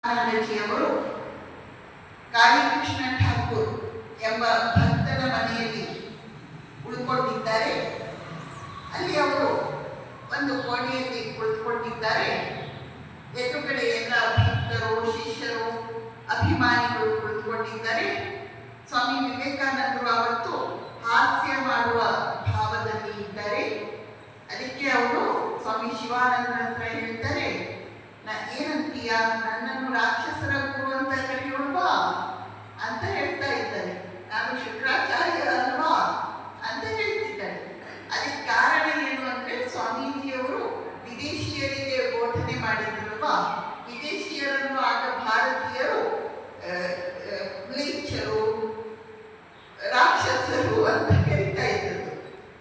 ಆನಂದಜಿಯವರು ಕಾಳಿಕೃಷ್ಣ ಠಾಕೂರ್ ಎಂಬ ಭಕ್ತನ ಮನೆಯಲ್ಲಿ ಉಳ್ಕೊಂಡಿದ್ದಾರೆ. ಅಲ್ಲಿ ಅವರು ಒಂದು ಕೋಣೆಯಲ್ಲಿ ಕುಳಿತುಕೊಂಡಿದ್ದಾರೆ. ಎದುರುಗಡೆ ಎಲ್ಲ ಭಕ್ತರು, ಶಿಷ್ಯರು, ಅಭಿಮಾನಿಗಳು ಕುಳಿತುಕೊಂಡಿದ್ದಾರೆ. ಸ್ವಾಮಿ ವಿವೇಕಾನಂದರು ಅವತ್ತು ಹಾಸ್ಯ ಮಾಡುವ ಭಾವದಲ್ಲಿ ಇದ್ದಾರೆ. ಅದಕ್ಕೆ ಅವರು ಸ್ವಾಮಿ ಶಿವಾನಂದರ ಹತ್ರ ಹೇಳ್ತಾರೆ, ಏನಂತೀಯ, ನನ್ನನ್ನು ರಾಕ್ಷಸರ ಗುರು ಅಂತ ಕರೆಯೋಲ್ವಾ ಅಂತ ಹೇಳ್ತಾ ಇದ್ದಾರೆ. ನಾನು ಶುಕ್ರಾಚಾರ್ಯ ಅಲ್ವಾ ಅಂತ ಹೇಳ್ತಿದ್ದಾರೆ. ಅದಕ್ಕೆ ಕಾರಣ ಏನು ಅಂದ್ರೆ, ಸ್ವಾಮೀಜಿಯವರು ವಿದೇಶಿಯರಿಗೆ ಬೋಧನೆ ಮಾಡಿದ್ರಲ್ವಾ, ವಿದೇಶಿಯರನ್ನು ಆಗ ಭಾರತೀಯರು ಮ್ಲೇಚ್ಛರು, ರಾಕ್ಷಸರು ಅಂತ ಕರೀತಾ ಇದ್ದದ್ದು.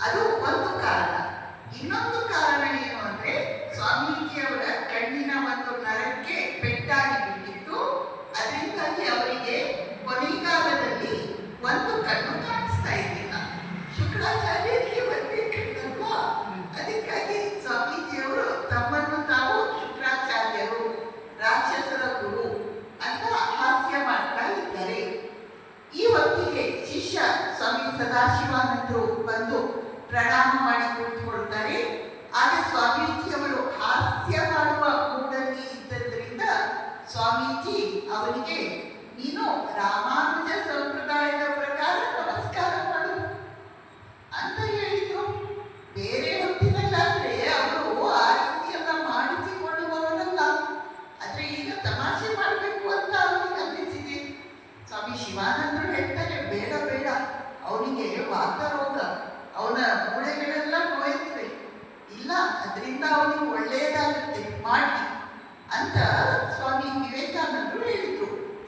ಅದು ಒಂದು ಕಾರಣ. ಇನ್ನೊಂದು ಕಾರಣ ಏನು ಅಂದ್ರೆ, ಸ್ವಾಮೀಜಿಯವರ ಕಣ್ಣಿನ ಒಂದು ನರಕ್ಕೆ ಪೆಟ್ಟಾಗಿ ಬಿಟ್ಟಿತ್ತು. ಅದರಿಂದಾಗಿ ಅವರಿಗೆ ಕೊನೆಗಾಲದಲ್ಲಿ ಒಂದು ಕಣ್ಣು ಕಾಣಿಸ್ತಾ ಇದ್ದಿಲ್ಲ. ಶುಕ್ರಾಚಾರ್ಯರಿಗೆ ಒಂದೇ ಕಣ್ಣಲ್ವಾ, ಅದಕ್ಕಾಗಿ ಸ್ವಾಮೀಜಿಯವರು ತಮ್ಮನ್ನು ತಾವು ಶುಕ್ರಾಚಾರ್ಯರು, ರಾಕ್ಷಸರ ಗುರು ಅಂತ ಹಾಸ್ಯ ಮಾಡ್ತಾ ಇದ್ದಾರೆ. ಈ ಹೊತ್ತಿಗೆ ಶಿಷ್ಯ ಸ್ವಾಮಿ ಸದಾಶಿವಾನಂದರು ಬಂದು ಪ್ರಣಾಮ ಮಾಡಿ ಕುಳಿತುಕೊಳ್ತಾರೆ. ಆಗ ಸ್ವಾಮೀಜಿಯವರು ಹಾಸ್ಯ ಮಾಡುವ ಮೂಡಲ್ಲಿ ಇದ್ದದ್ರಿಂದ ಸ್ವಾಮೀಜಿ ಅವರಿಗೆ, ನೀನು ರಾಮಾನುಜ ಸಂಪ್ರದಾಯದ ಪ್ರಕಾರ ನಮಸ್ಕಾರ ಮಾಡು ಅಂತ ಹೇಳಿದ್ರು. ಬೇರೆ ಹೊತ್ತಿನಲ್ಲಾದ್ರೆ ಅವರು ಆ ರೀತಿಯೆಲ್ಲ ಮಾಡಿಸಿಕೊಳ್ಳುವವರಲ್ಲ. ಆದ್ರೆ ಈಗ ತಮಾಷೆ ಮಾಡಬೇಕು ಅಂತ ಅವನಿಗೆ ಅನ್ನಿಸಿದೆ. ಸ್ವಾಮಿ ಶಿವಾನಂದರು ಹೇಳ್ತಾರೆ, ಬೇಡ ಬೇಡ, ಅವನಿಗೆ ವಾತರೋಗ, ಅವನ ಮೂಳೆಗಳೆಲ್ಲ ನೋಯುತ್ತವೆ, ಇಲ್ಲ ಅದರಿಂದ ಅವನಿಗೆ ಒಳ್ಳೆಯದಾಗುತ್ತೆ ಮಾಡಿ ಅಂತ